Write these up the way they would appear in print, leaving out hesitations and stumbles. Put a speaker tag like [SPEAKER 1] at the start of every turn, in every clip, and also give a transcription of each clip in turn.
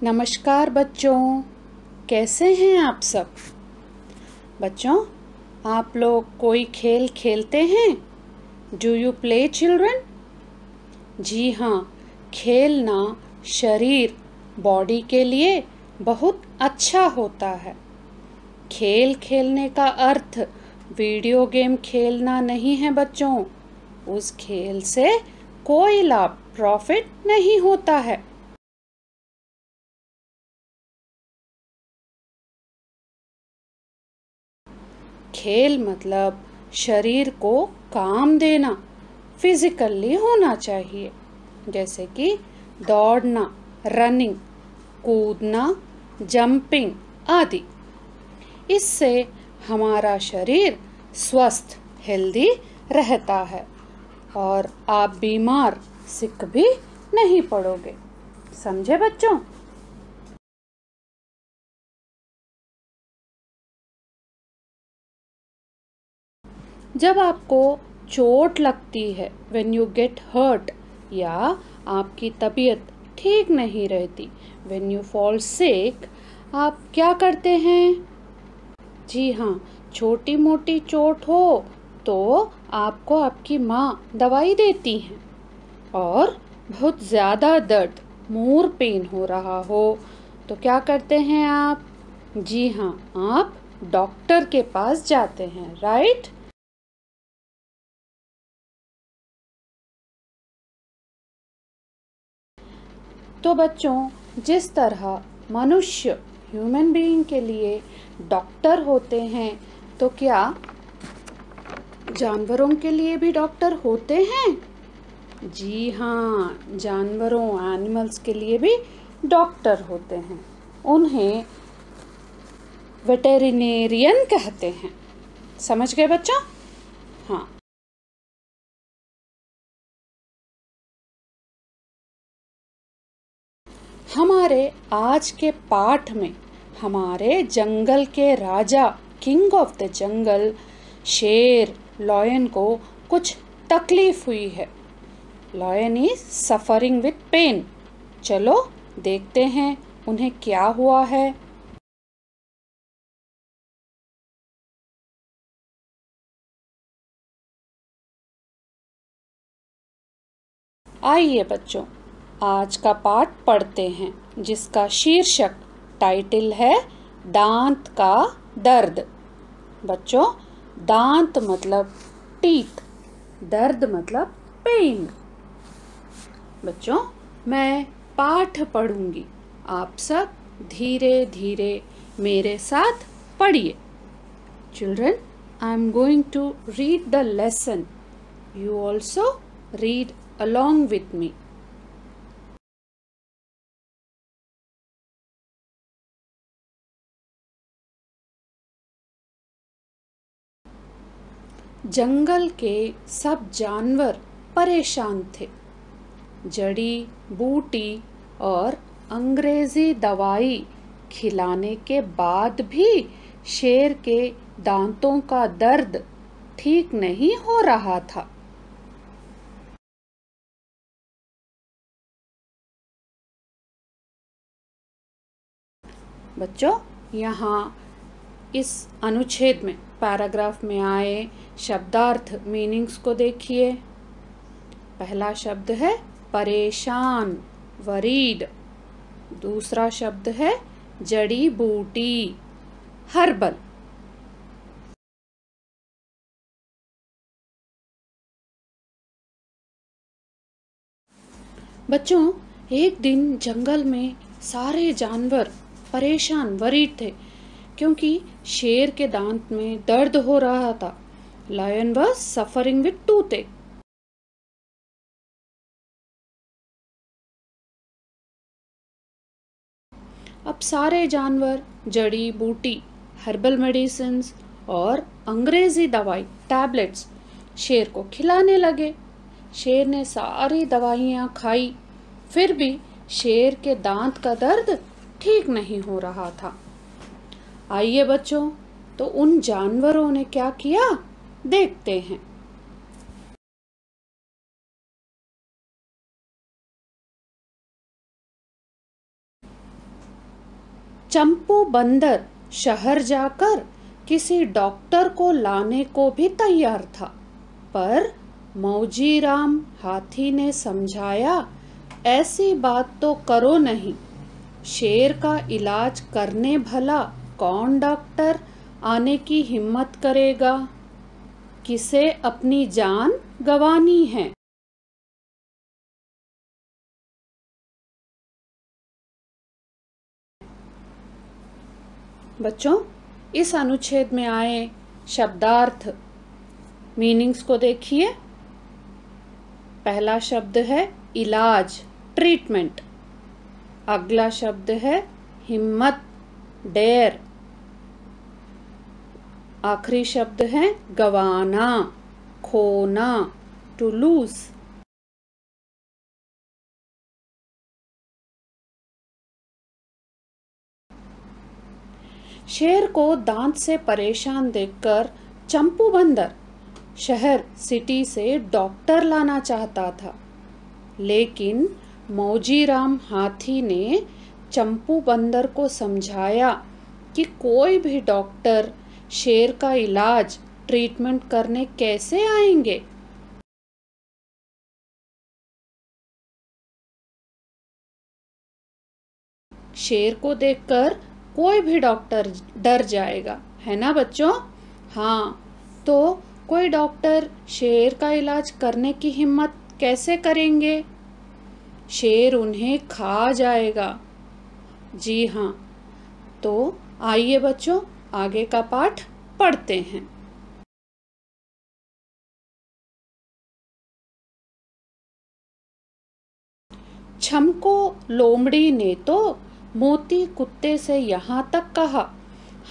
[SPEAKER 1] नमस्कार बच्चों, कैसे हैं आप सब? बच्चों, आप लोग कोई खेल खेलते हैं? Do you play children? जी हाँ, खेलना शरीर बॉडी के लिए बहुत अच्छा होता है। खेल खेलने का अर्थ वीडियो गेम खेलना नहीं है बच्चों। उस खेल से कोई लाभ प्रॉफिट नहीं होता है। खेल मतलब शरीर को काम देना, फिजिकली होना चाहिए, जैसे कि दौड़ना, रनिंग, कूदना, जंपिंग आदि। इससे हमारा शरीर स्वस्थ, हेल्दी रहता है और आप बीमार, सिक भी नहीं पड़ोगे। समझे बच्चों? जब आपको चोट लगती है, when you get hurt, या आपकी तबीयत ठीक नहीं रहती, when you fall sick, आप क्या करते हैं? जी हाँ, छोटी मोटी चोट हो तो आपको आपकी माँ दवाई देती हैं। और बहुत ज़्यादा दर्द, मोर पेन हो रहा हो तो क्या करते हैं आप? जी हाँ, आप डॉक्टर के पास जाते हैं, राइट? तो बच्चों, जिस तरह मनुष्य, ह्यूमन बीइंग के लिए डॉक्टर होते हैं, तो क्या जानवरों के लिए भी डॉक्टर होते हैं? जी हाँ, जानवरों, एनिमल्स के लिए भी डॉक्टर होते हैं। उन्हें वेटेरिनेरियन कहते हैं। समझ गए बच्चों? हाँ। हमारे आज के पाठ में हमारे जंगल के राजा, किंग ऑफ द जंगल, शेर, लॉयन को कुछ तकलीफ हुई है। Lion is suffering with pain. चलो देखते हैं उन्हें क्या हुआ है। आइए बच्चों, आज का पाठ पढ़ते हैं, जिसका शीर्षक, टाइटल है दांत का दर्द। बच्चों, दांत मतलब टीथ, दर्द मतलब पेन। बच्चों, मैं पाठ पढ़ूंगी, आप सब धीरे धीरे मेरे साथ पढ़िए। Children, I am going to read the lesson. You also read along with me. जंगल के सब जानवर परेशान थे। जड़ी बूटी और अंग्रेजी दवाई खिलाने के बाद भी शेर के दांतों का दर्द ठीक नहीं हो रहा था। बच्चों, यहाँ इस अनुच्छेद में, पैराग्राफ में आए शब्दार्थ, मीनिंग्स को देखिए। पहला शब्द है परेशान, वरीड। दूसरा शब्द है जड़ी बूटी, हर्बल। बच्चों, एक दिन जंगल में सारे जानवर परेशान, वरीड थे, क्योंकि शेर के दांत में दर्द हो रहा था। Lion was suffering with tooth. अब सारे जानवर जड़ी बूटी, हर्बल मेडिसिन्स और अंग्रेजी दवाई, टैबलेट्स, शेर को खिलाने लगे। शेर ने सारी दवाइयाँ खाई, फिर भी शेर के दांत का दर्द ठीक नहीं हो रहा था। आइए बच्चों, तो उन जानवरों ने क्या किया, देखते हैं। चंपू बंदर शहर जाकर किसी डॉक्टर को लाने को भी तैयार था, पर मौजीराम हाथी ने समझाया, ऐसी बात तो करो नहीं। शेर का इलाज करने भला कौन डॉक्टर आने की हिम्मत करेगा? किसे अपनी जान गंवानी है। बच्चों, इस अनुच्छेद में आए शब्दार्थ मीनिंग्स को देखिए। पहला शब्द है इलाज, ट्रीटमेंट। अगला शब्द है हिम्मत, डेयर। आखिरी शब्द है गंवाना, खोना, टू लूज। शेर को दांत से परेशान देखकर चंपू बंदर शहर सिटी से डॉक्टर लाना चाहता था, लेकिन मौजीराम हाथी ने चंपू बंदर को समझाया कि कोई भी डॉक्टर शेर का इलाज, ट्रीटमेंट करने कैसे आएंगे। शेर को देखकर कोई भी डॉक्टर डर जाएगा, है ना बच्चों? हाँ, तो कोई डॉक्टर शेर का इलाज करने की हिम्मत कैसे करेंगे? शेर उन्हें खा जाएगा। जी हाँ, तो आइए बच्चों, आगे का पाठ पढ़ते हैं। छमको लोमड़ी ने तो मोती कुत्ते से यहाँ तक कहा,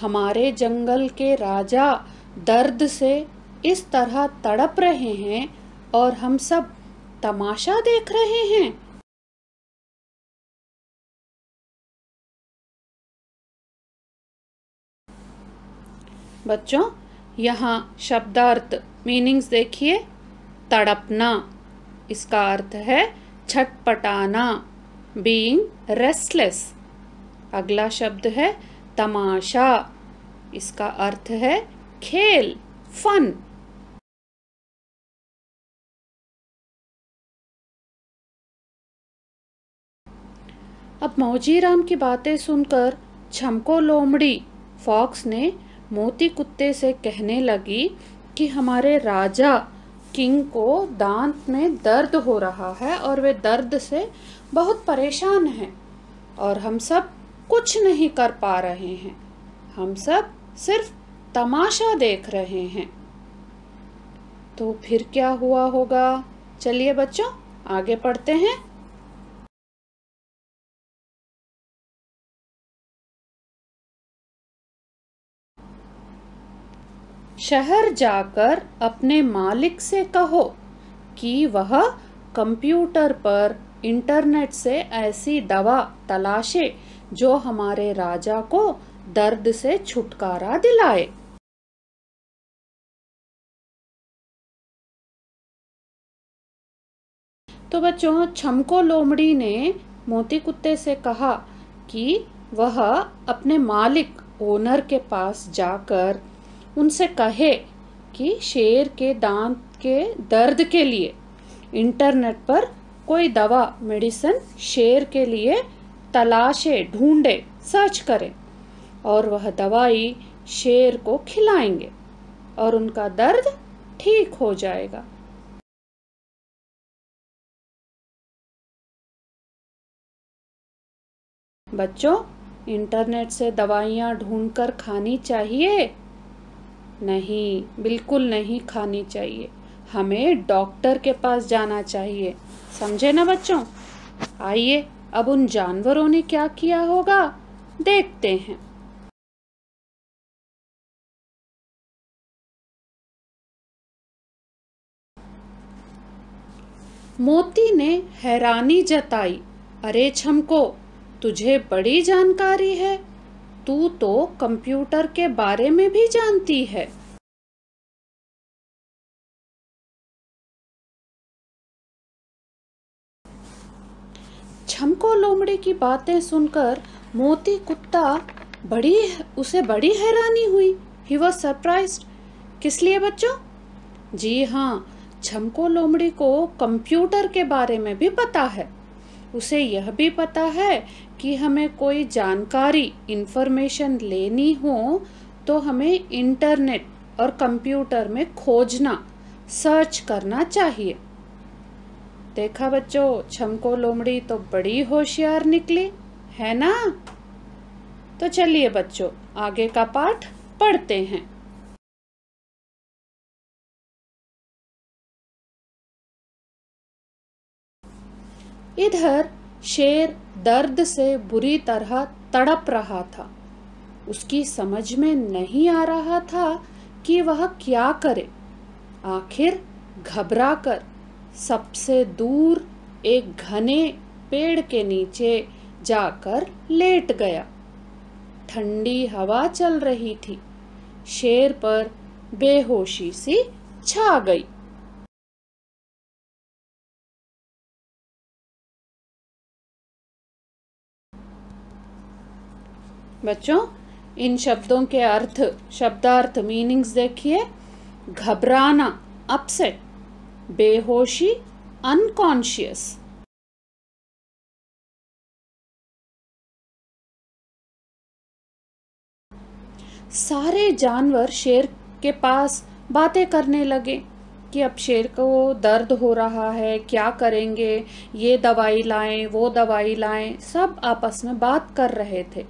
[SPEAKER 1] हमारे जंगल के राजा दर्द से इस तरह तड़प रहे हैं और हम सब तमाशा देख रहे हैं। बच्चों, यहाँ शब्दार्थ मीनिंग्स देखिए। तड़पना, इसका अर्थ है छटपटाना, बीइंग रेस्टलेस। अगला शब्द है तमाशा, इसका अर्थ है खेल, फन। अब मौजीराम की बातें सुनकर छमको लोमड़ी फॉक्स ने मोती कुत्ते से कहने लगी कि हमारे राजा किंग को दांत में दर्द हो रहा है और वे दर्द से बहुत परेशान हैं और हम सब कुछ नहीं कर पा रहे हैं। हम सब सिर्फ तमाशा देख रहे हैं। तो फिर क्या हुआ होगा? चलिए बच्चों, आगे पढ़ते हैं। शहर जाकर अपने मालिक से कहो कि वह कंप्यूटर पर इंटरनेट से ऐसी दवा तलाशे जो हमारे राजा को दर्द से छुटकारा दिलाए। तो बच्चों, छमको लोमड़ी ने मोती कुत्ते से कहा कि वह अपने मालिक, ओनर के पास जाकर उनसे कहे कि शेर के दांत के दर्द के लिए इंटरनेट पर कोई दवा, मेडिसिन शेर के लिए तलाशे, ढूंढे, सर्च करें और वह दवाई शेर को खिलाएंगे और उनका दर्द ठीक हो जाएगा। बच्चों, इंटरनेट से दवाइयाँ ढूंढकर खानी चाहिए? नहीं, बिल्कुल नहीं खानी चाहिए। हमें डॉक्टर के पास जाना चाहिए, समझे ना बच्चों? आइए, अब उन जानवरों ने क्या किया होगा देखते हैं। मोती ने हैरानी जताई, अरे छमको, तुझे बड़ी जानकारी है। तू तो कंप्यूटर के बारे में भी जानती है। छमको लोमड़ी की बातें सुनकर मोती कुत्ता उसे बड़ी हैरानी हुई। He was surprised. किस लिए बच्चों? जी हाँ, छमको लोमड़ी को कंप्यूटर के बारे में भी पता है। उसे यह भी पता है कि हमें कोई जानकारी इंफॉर्मेशन लेनी हो तो हमें इंटरनेट और कंप्यूटर में खोजना, सर्च करना चाहिए। देखा बच्चों, छमको लोमड़ी तो बड़ी होशियार निकली, है ना? तो चलिए बच्चों, आगे का पाठ पढ़ते हैं। इधर शेर दर्द से बुरी तरह तड़प रहा था। उसकी समझ में नहीं आ रहा था कि वह क्या करे। आखिर घबराकर सबसे दूर एक घने पेड़ के नीचे जाकर लेट गया। ठंडी हवा चल रही थी। शेर पर बेहोशी सी छा गई। बच्चों, इन शब्दों के अर्थ, शब्दार्थ, मीनिंग्स देखिए। घबराना, अपसेट। बेहोशी, अनकॉन्शियस। सारे जानवर शेर के पास बातें करने लगे कि अब शेर को दर्द हो रहा है, क्या करेंगे, ये दवाई लाएं, वो दवाई लाएं। सब आपस में बात कर रहे थे।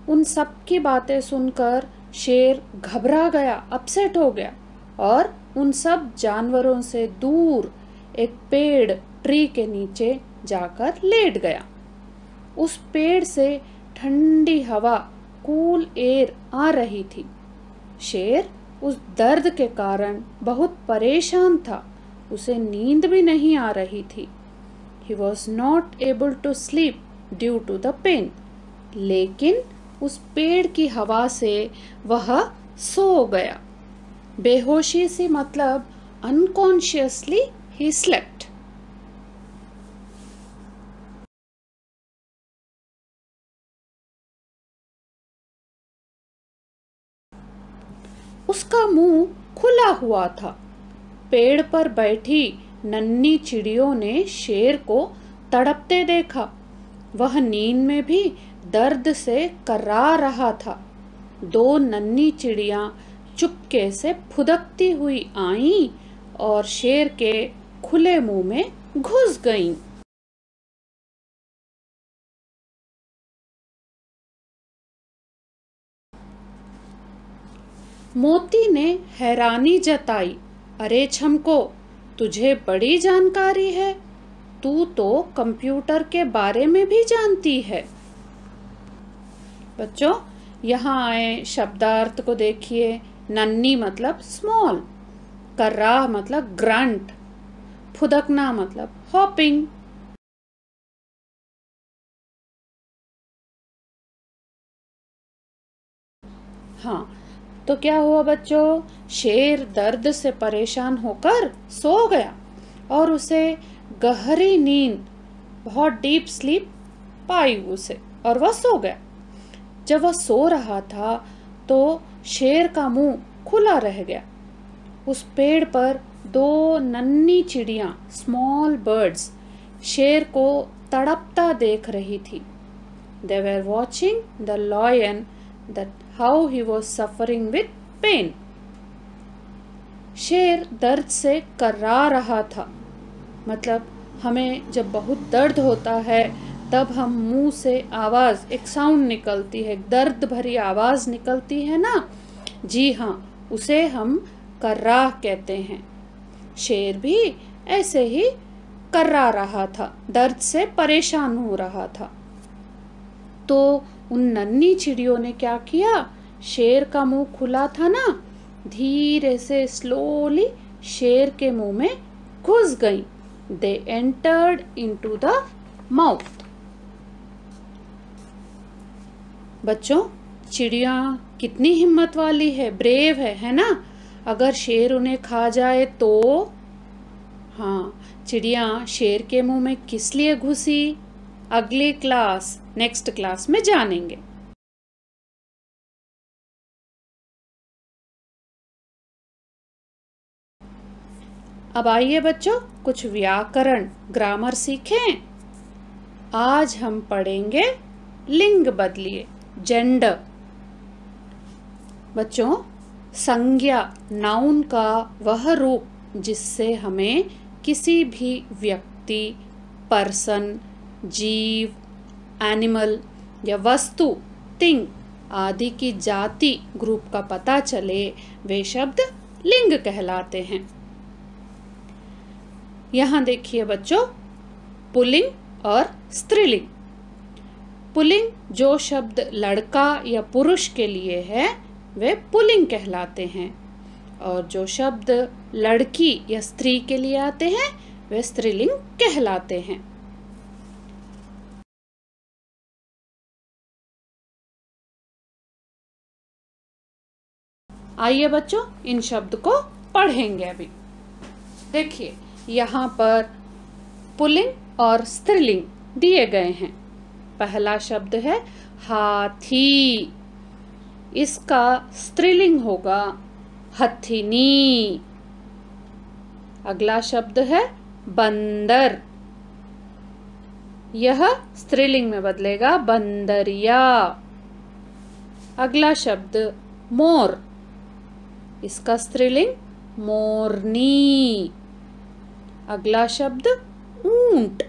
[SPEAKER 1] उन सब की बातें सुनकर शेर घबरा गया, अपसेट हो गया और उन सब जानवरों से दूर एक पेड़, ट्री के नीचे जाकर लेट गया। उस पेड़ से ठंडी हवा, कूल एयर आ रही थी। शेर उस दर्द के कारण बहुत परेशान था। उसे नींद भी नहीं आ रही थी। He was not able to sleep due to the pain. लेकिन उस पेड़ की हवा से वह सो गया। बेहोशी से मतलब unconsciously he slept. उसका मुंह खुला हुआ था। पेड़ पर बैठी नन्ही चिड़ियों ने शेर को तड़पते देखा। वह नींद में भी दर्द से कर्रा रहा था। दो नन्ही चिड़ियां चुपके से फुदकती हुई आईं और शेर के खुले मुंह में घुस गईं। मोती ने हैरानी जताई। अरे छमको, तुझे बड़ी जानकारी है। तू तो कंप्यूटर के बारे में भी जानती है। बच्चों, यहाँ आए शब्दार्थ को देखिए। नन्ही मतलब स्मॉल, कर्रा मतलब ग्रंट, फुदकना मतलब हॉपिंग। हाँ, तो क्या हुआ बच्चों? शेर दर्द से परेशान होकर सो गया और उसे गहरी नींद, बहुत डीप स्लीप पाई उसे, और वह सो गया। जब वह सो रहा था तो शेर का मुंह खुला रह गया। उस पेड़ पर दो नन्ही चिड़ियां, स्मॉल बर्ड्स, शेर को तड़पता देख रही थी। They were watching the lion that how he was suffering with pain. शेर दर्द से कर्रा रहा था। मतलब हमें जब बहुत दर्द होता है तब हम मुंह से आवाज, एक साउंड निकलती है, दर्द भरी आवाज निकलती है ना। जी हाँ, उसे हम कर्रा कहते हैं। शेर भी ऐसे ही कर्रा रहा था, दर्द से परेशान हो रहा था। तो उन नन्ही चिड़ियों ने क्या किया? शेर का मुंह खुला था ना, धीरे से स्लोली शेर के मुंह में घुस गई। They entered into the mouth. बच्चों, चिड़िया कितनी हिम्मत वाली है, ब्रेव है ना? अगर शेर उन्हें खा जाए तो? हाँ, चिड़िया शेर के मुंह में किस लिए घुसी? अगली क्लास नेक्स्ट क्लास में जानेंगे। अब आइए बच्चों कुछ व्याकरण ग्रामर सीखें। आज हम पढ़ेंगे लिंग बदलिए, जेंडर। बच्चों, संज्ञा नाउन का वह रूप जिससे हमें किसी भी व्यक्ति, पर्सन, जीव, एनिमल या वस्तु, थिंग आदि की जाति, ग्रुप का पता चले, वे शब्द लिंग कहलाते हैं। यहाँ देखिए बच्चों, पुल्लिंग और स्त्रीलिंग। पुल्लिंग जो शब्द लड़का या पुरुष के लिए है वे पुल्लिंग कहलाते हैं, और जो शब्द लड़की या स्त्री के लिए आते हैं वे स्त्रीलिंग कहलाते हैं। आइए बच्चों इन शब्द को पढ़ेंगे। अभी देखिए यहाँ पर पुल्लिंग और स्त्रीलिंग दिए गए हैं। पहला शब्द है हाथी, इसका स्त्रीलिंग होगा हथिनी। अगला शब्द है बंदर, यह स्त्रीलिंग में बदलेगा बंदरिया। अगला शब्द मोर, इसका स्त्रीलिंग मोरनी। अगला शब्द ऊंट,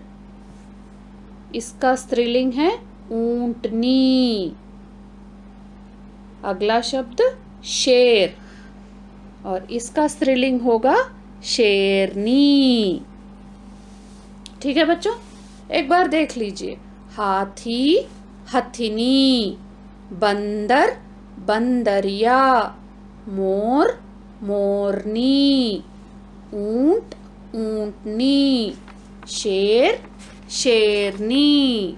[SPEAKER 1] इसका स्त्रीलिंग है ऊंटनी। अगला शब्द शेर, और इसका स्त्रीलिंग होगा शेरनी। ठीक है बच्चों, एक बार देख लीजिए। हाथी, हथिनी, बंदर, बंदरिया, मोर, मोरनी, ऊंट, ऊंटनी, शेर, शेरनी।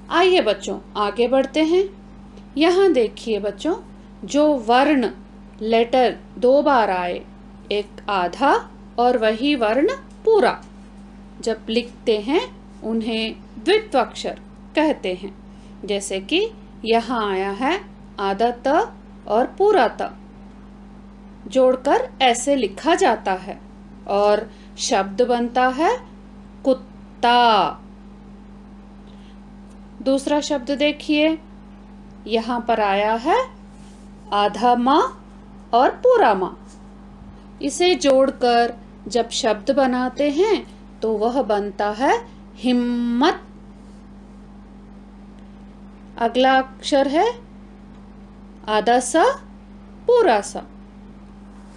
[SPEAKER 1] आइए बच्चों आगे बढ़ते हैं। यहाँ देखिए बच्चों, जो वर्ण लेटर दो बार आए, एक आधा और वही वर्ण पूरा, जब लिखते हैं उन्हें द्वित्वाक्षर कहते हैं। जैसे कि यहाँ आया है आधा त और पूरा त, जोड़कर ऐसे लिखा जाता है और शब्द बनता है कुत्ता। दूसरा शब्द देखिए, यहाँ पर आया है आधा माँ और पूरा माँ, इसे जोड़कर जब शब्द बनाते हैं तो वह बनता है हिम्मत। अगला अक्षर है आधा सा पूरा सा,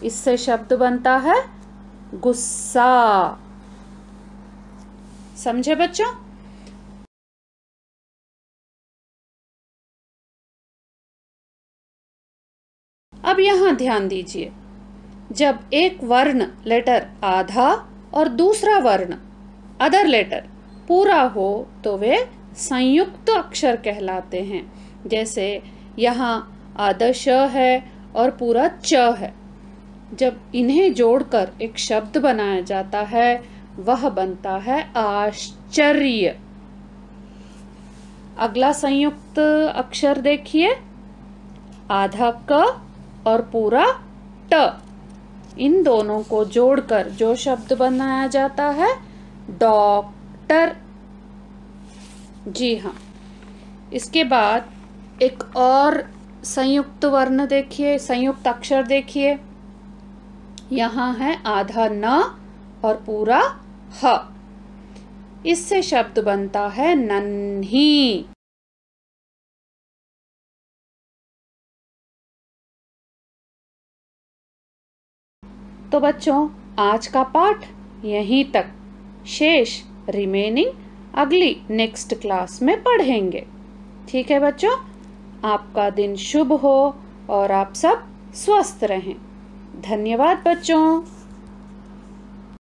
[SPEAKER 1] इससे शब्द बनता है गुस्सा। समझे बच्चों? अब यहाँ ध्यान दीजिए, जब एक वर्ण लेटर आधा और दूसरा वर्ण अदर लेटर पूरा हो तो वे संयुक्त अक्षर कहलाते हैं। जैसे यहाँ आधा श है और पूरा च है, जब इन्हें जोड़कर एक शब्द बनाया जाता है वह बनता है आश्चर्य। अगला संयुक्त अक्षर देखिए, आधा क और पूरा ट, इन दोनों को जोड़कर जो शब्द बनाया जाता है डॉक्टर। जी हाँ, इसके बाद एक और संयुक्त वर्ण देखिए, संयुक्त अक्षर देखिए, यहाँ है आधा न और पूरा ह, इससे शब्द बनता है नन्ही। तो बच्चों आज का पाठ यहीं तक, शेष रिमेनिंग अगली नेक्स्ट क्लास में पढ़ेंगे। ठीक है बच्चों, आपका दिन शुभ हो और आप सब स्वस्थ रहें। धन्यवाद बच्चों।